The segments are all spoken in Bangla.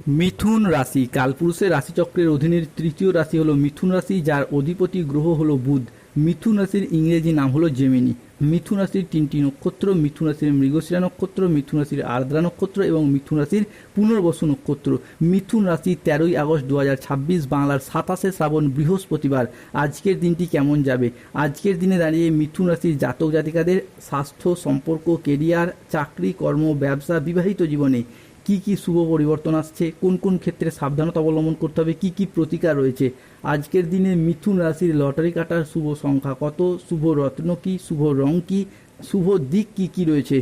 মিথুন রাশি কালপুরুষের রাশিচক্রের অধীনের তৃতীয় রাশি হলো মিথুন রাশি, যার অধিপতি গ্রহ হলো বুধ। মিথুন রাশির ইংরেজি নাম হলো জেমিনি। মিথুন রাশির তিনটি নক্ষত্র: মিথুন রাশির মৃগশিরা নক্ষত্র, মিথুন রাশির আর্দ্রা নক্ষত্র এবং মিথুন রাশির পুনর্বসু নক্ষত্র। মিথুন রাশি 13ই আগস্ট 2026, বাংলার 27শে শ্রাবণ, বৃহস্পতিবার। আজকের দিনটি কেমন যাবে? আজকের দিনে দাঁড়িয়ে মিথুন রাশির জাতক জাতিকাদের স্বাস্থ্য, সম্পর্ক, কেরিয়ার, চাকরি, কর্ম, ব্যবসা, বিবাহিত জীবনে কি কি শুভ পরিবর্তন আসছে, কোন কোন ক্ষেত্রে সাবধানতা অবলম্বন করতে হবে, কি কি প্রতিকার রয়েছে। আজকের দিনে মিথুন রাশির লটারি কাটার শুভ সংখ্যা কত, শুভ রত্ন কি, শুভ রং কি, শুভ দিক কি কি রয়েছে,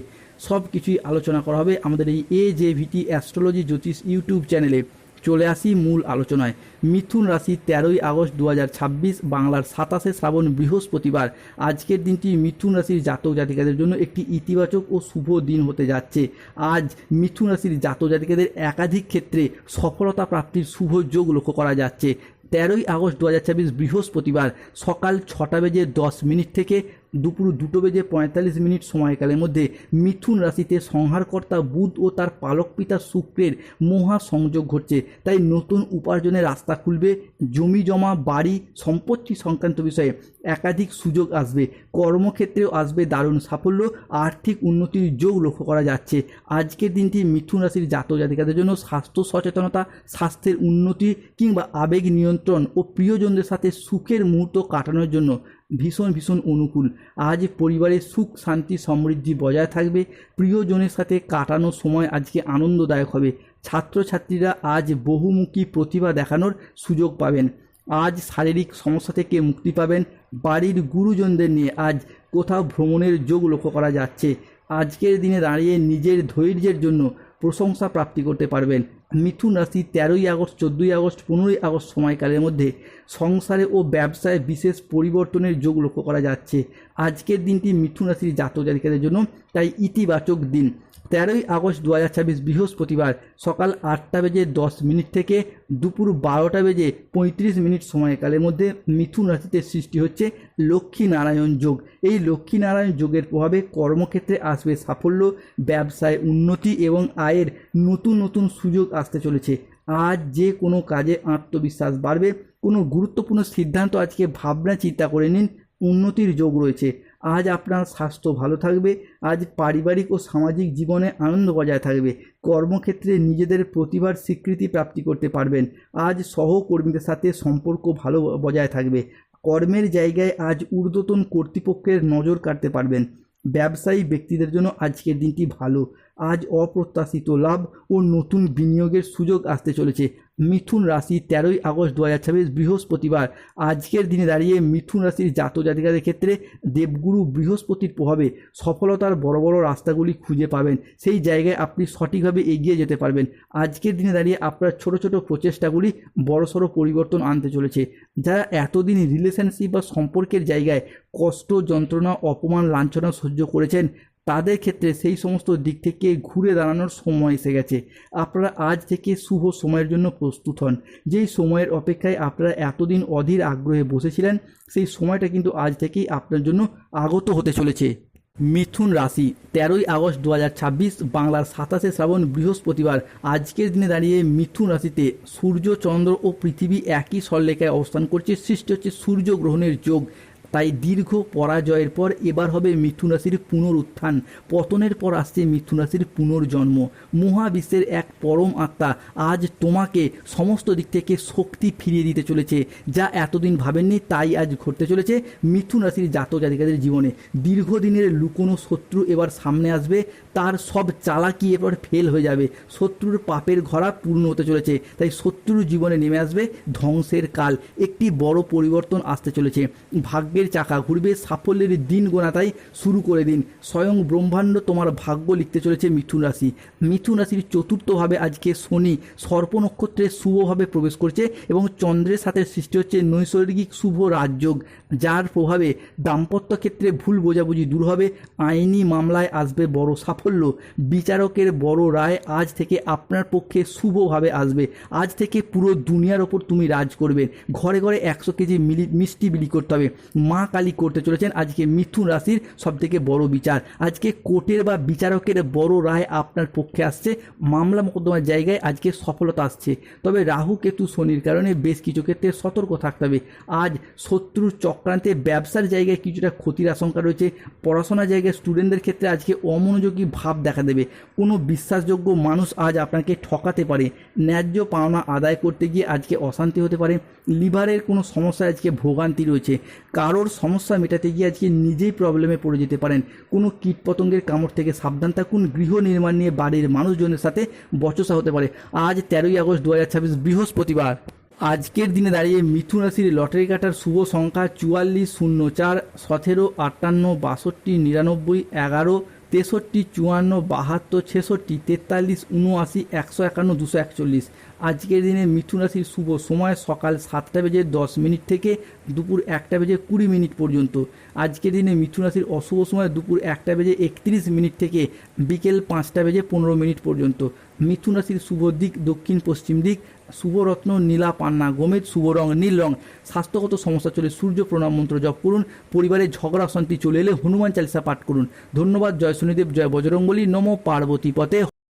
সব কিছুই আলোচনা করা হবে আমাদের এই AJVT অ্যাস্ট্রোলজি জ্যোতিষ ইউটিউব চ্যানেলে। চলে আসি মূল আলোচনায়। মিথুন রাশি 13ই আগস্ট 2026, বাংলার 27শে শ্রাবণ, বৃহস্পতিবার। আজকের দিনটি মিথুন রাশির জাতক জাতিকাদের জন্য একটি ইতিবাচক ও শুভ দিন হতে যাচ্ছে। আজ মিথুন রাশির জাতক জাতিকাদের একাধিক ক্ষেত্রে সফলতা প্রাপ্তির শুভ যোগ লক্ষ্য করা যাচ্ছে। 13ই আগস্ট 2026, বৃহস্পতিবার, সকাল 6:10 থেকে দুপুর 2:45 সময়কালের মধ্যে মিথুন রাশিতে সংহারকর্তা বুধ ও তার পালক পিতা শুক্রের মহা সংযোগ ঘটছে। তাই নতুন উপার্জনের রাস্তা খুলবে, জমি জমা, বাড়ি, সম্পত্তি সংক্রান্ত বিষয়ে একাধিক সুযোগ আসবে, কর্মক্ষেত্রেও আসবে দারুণ সাফল্য, আর্থিক উন্নতির যোগ লক্ষ্য করা যাচ্ছে। আজকের দিনটি মিথুন রাশির জাতক জাতিকাদের জন্য স্বাস্থ্য সচেতনতা, স্বাস্থ্যের উন্নতি কিংবা আবেগ নিয়ন্ত্রণ ও প্রিয়জনদের সাথে সুখের মুহূর্ত কাটানোর জন্য ভীষণ অনুকূল। আজ পরিবারের সুখ, শান্তি, সমৃদ্ধি বজায় থাকবে। প্রিয়জনের সাথে কাটানো সময় আজকে আনন্দদায়ক হবে। ছাত্রছাত্রীরা আজ বহুমুখী প্রতিভা দেখানোর সুযোগ পাবেন। আজ শারীরিক সমস্যা থেকে মুক্তি পাবেন। বাড়ির গুরুজনদের নিয়ে আজ কোথাও ভ্রমণের যোগ লক্ষ্য করা যাচ্ছে। আজকের দিনে দাঁড়িয়ে নিজের ধৈর্যের জন্য প্রশংসা প্রাপ্তি করতে পারবেন। মিথুন রাশি 13ই আগস্ট, 14ই আগস্ট, 15ই আগস্ট সময়কালের মধ্যে সংসারে ও ব্যবসায় বিশেষ পরিবর্তনের যোগ লক্ষ্য করা যাচ্ছে। আজকের দিনটি মিথুন রাশির জাতক জাতিকাদের জন্য তাই ইতিবাচক দিন। 13ই আগস্ট 2026, বৃহস্পতিবার, সকাল 8:10 থেকে দুপুর 12:35 সময়কালের মধ্যে মিথুন রাশিতে সৃষ্টি হচ্ছে লক্ষ্মী নারায়ণ যোগ। এই লক্ষ্মী নারায়ণ যোগের প্রভাবে কর্মক্ষেত্রে আসবে সাফল্য, ব্যবসায় উন্নতি এবং আয়ের নতুন সুযোগ আসতে চলেছে। আজ যে কোনো কাজে আত্মবিশ্বাস বাড়বে। কোনো গুরুত্বপূর্ণ সিদ্ধান্ত আজকে ভাবনা চিন্তা করে নিন, উন্নতির যোগ রয়েছে। আজ আপনার স্বাস্থ্য ভালো থাকবে। আজ পারিবারিক ও সামাজিক জীবনে আনন্দ বজায় থাকবে। কর্মক্ষেত্রে নিজেদের প্রতিভার স্বীকৃতি প্রাপ্তি করতে পারবেন। আজ সহকর্মীদের সাথে সম্পর্ক ভালো বজায় থাকবে। কর্মের জায়গায় আজ ঊর্ধ্বতন কর্তৃপক্ষের নজর কাটতে পারবেন। ব্যবসায়ী ব্যক্তিদের জন্য আজকের দিনটি ভালো। আজ অপ্রত্যাশিত লাভ ও নতুন বিনিয়োগের সুযোগ আসতে চলেছে। মিথুন রাশি 13ই আগস্ট 2026, বৃহস্পতিবার। আজকের দিনে দাঁড়িয়ে মিথুন রাশির জাতক জাতিকাদের ক্ষেত্রে দেবগুরু বৃহস্পতির প্রভাবে সফলতার বড় রাস্তাগুলি খুঁজে পাবেন। সেই জায়গায় আপনি সঠিকভাবে এগিয়ে যেতে পারবেন। আজকের দিনে দাঁড়িয়ে আপনার ছোট প্রচেষ্টাগুলি বড়সড় পরিবর্তন আনতে চলেছে। যারা এতদিন রিলেশনশিপ বা সম্পর্কের জায়গায় কষ্ট, যন্ত্রণা, অপমান, লাঞ্ছনা সহ্য করেছেন, তাদের ক্ষেত্রে সেই সমস্ত দিক থেকে ঘুরে দাঁড়ানোর সময় এসে গেছে। আপনারা আজ থেকে শুভ সময়ের জন্য প্রস্তুত হন। যেই সময়ের অপেক্ষায় আপনারা এতদিন অধীর আগ্রহে বসেছিলেন, সেই সময়টা কিন্তু আজ থেকেই আপনার জন্য আগত হতে চলেছে। মিথুন রাশি 13ই আগস্ট 2026, বাংলার 27শে শ্রাবণ, বৃহস্পতিবার। আজকের দিনে দাঁড়িয়ে মিথুন রাশিতে সূর্য, চন্দ্র ও পৃথিবী একই সরলরেখায় অবস্থান করছে। সৃষ্টি হচ্ছে সূর্যগ্রহণের যোগ। তাই দীর্ঘ পরাজয়ের পর এবার হবে মিথুন রাশির পুনরুত্থান। পতনের পর আসছে মিথুন রাশির পুনর্জন্ম। মহাবিশ্বের এক পরম আত্মা আজ তোমাকে সমস্ত দিক থেকে শক্তি ফিরিয়ে দিতে চলেছে। যা এতদিন ভাবেননি তাই আজ ঘটতে চলেছে মিথুন রাশির জাতক জাতিকাদের জীবনে। দীর্ঘদিনের লুকোনো শত্রু এবার সামনে আসবে। তার সব চালাকি এবার ফেল হয়ে যাবে। শত্রুর পাপের ঘরা পূর্ণ হতে চলেছে। তাই শত্রুর জীবনে নেমে আসবে ধ্বংসের কাল। একটি বড় পরিবর্তন আসতে চলেছে। ভাগ্যের চাকা ঘুরবে। সাফল্যের দিন গোনাটাই শুরু করে দিন। স্বয়ং ব্রহ্মাণ্ড তোমার ভাগ্য লিখতে চলেছে মিথুন রাশি। মিথুন রাশির চতুর্থভাবে আজকে শনি সর্প নক্ষত্রে শুভভাবে প্রবেশ করছে এবং চন্দ্রের সাথে সৃষ্টি হচ্ছে নৈসর্গিক শুভ রাজযোগ, যার প্রভাবে দাম্পত্য ক্ষেত্রে ভুল বোঝাবুঝি দূর হবে। আইনি মামলায় আসবে বড় সাফল্য। সাফল্য, বিচারকের বড় রায় আজ থেকে আপনার পক্ষে শুভভাবে আসবে। আজ থেকে পুরো দুনিয়ার ওপর তুমি রাজ করবে। ঘরে ঘরে 100 কেজি মিষ্টি বিলি করতে হবে। মা কালী করতে চলেছেন আজকে মিথুন রাশির সবথেকে বড় বিচার। আজকে কোর্টের বা বিচারকের বড় রায় আপনার পক্ষে আসছে। মামলা মোকদ্দমার জায়গায় আজকে সফলতা আসছে। তবে রাহু কেতু শনির কারণে বেশ কিছু ক্ষেত্রে সতর্ক থাকতে হবে। আজ শত্রুর চক্রান্তে ব্যবসার জায়গায় কিছুটা ক্ষতির আশঙ্কা রয়েছে। পড়াশোনার জায়গায় স্টুডেন্টদের ক্ষেত্রে আজকে অমনোযোগী ভাব দেখা দেবে। কোনো বিশ্বাসযোগ্য মানুষ আজ আপনাকে ঠকাতে পারে। ন্যায্য পাওনা আদায় করতে গিয়ে আজকে অশান্তি হতে পারে। লিভারের কোনো সমস্যা আজকে ভোগান্তি রয়েছে। কারোর সমস্যা মেটাতে গিয়ে আজকে নিজেই প্রবলেমে পড়ে যেতে পারেন। কোনো কীটপতঙ্গের কামড় থেকে সাবধান থাকুন। গৃহ নির্মাণ নিয়ে বাড়ির মানুষজনের সাথে বচসা হতে পারে। আজ 13ই আগস্ট 2026 বৃহস্পতিবার। আজকের দিনে দাঁড়িয়ে মিথুন রাশির লটারি কাটার শুভ সংখ্যা 44, 04, 17, 58, 62, 99, 11, 63, 54, 72, 66, 43, 79, 151, 241। আজকের দিনে মিথুন রাশির শুভ সময় সকাল 7:10 থেকে দুপুর 1:20 পর্যন্ত। আজকের দিনে মিথুন রাশির অশুভ সময় দুপুর 1:31 থেকে বিকেল 5:15 পর্যন্ত। মিথুন রাশির শুভ দিক দক্ষিণ পশ্চিম দিক। শুভরত্ন নীলা পান্না গমেদ। শুভ রং নীল রং। স্বাস্থ্যগত সমস্যা চলে সূর্য প্রণাম মন্ত্র জপ করুন। পরিবারে ঝগড়া অশান্তি চলে এলে হনুমান চালিসা পাঠ করুন। ধন্যবাদ। জয় শনিদেব, জয় বজরংবলী, নমো পার্বতী পতে।